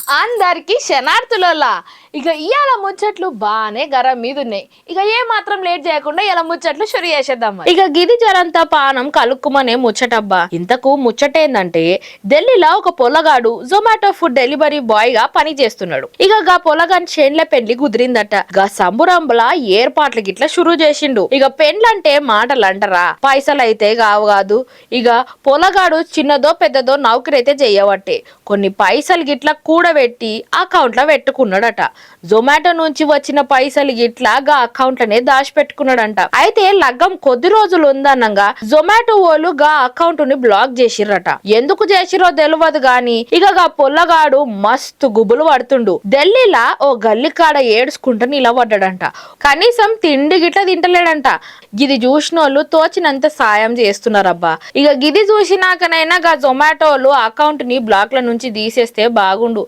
అందరికి శనార్థులోలా ఇక ఇయాల ముచ్చట్లు బానే గరం మీద ఉన్నాయి. ఇక ఏ మాత్రం లేట్ చేయకుండా ఇలా ముచ్చట్లు షురు చేసేద్దాం. ఇక గిది జరంతా పానం కలుక్కుమనే ముచ్చటబ్బా. ఇంతకు ముచ్చటేందంటే ఢిల్లీలో ఒక పొలగాడు జొమాటో ఫుడ్ డెలివరీ బాయ్ గా పని చేస్తున్నాడు. ఇక గా పొలగాని చేన్ల పెళ్లి కుదిరిందట. గా సంబురంబులా ఏర్పాట్లు గిట్లా షురు చేసిండు. ఇక పెండ్లంటే మాటలు అంటారా, పైసలు అయితే కాదు. ఇక పొలగాడు చిన్నదో పెద్దదో నౌకరి అయితే చెయ్యవట్టే కొన్ని పైసలు గిట్లా కూడబెట్టి అకౌంట్ లో పెట్టుకున్నాడట. జొమాటో నుంచి వచ్చిన పైసలు గిట్లా గా అకౌంట్ లనే దాచిపెట్టుకున్నాడంట. అయితే లగ్గం కొద్ది రోజులు ఉందనంగా జొమాటో వాళ్ళు గా అకౌంట్ ని బ్లాక్ చేసిర్రట. ఎందుకు చేసిరో తెలియదు గాని ఇక గా పొల్లగాడు మస్తు గుబులు పడుతుండు. ఢిల్లీలా ఓ గల్లి కాడ ఏడ్చుకుంటూ నిలబడ్డాడంట. కనీసం తిండి గిట్లా తింటలేడంట. గిది చూసినోళ్ళు తోచినంత సాయం చేస్తున్నారబ్బా. ఇక గిది చూసినాకనైనా గా జొమాటోలు అకౌంట్ ని బ్లాక్ ల నుంచి తీసేస్తే బాగుండు.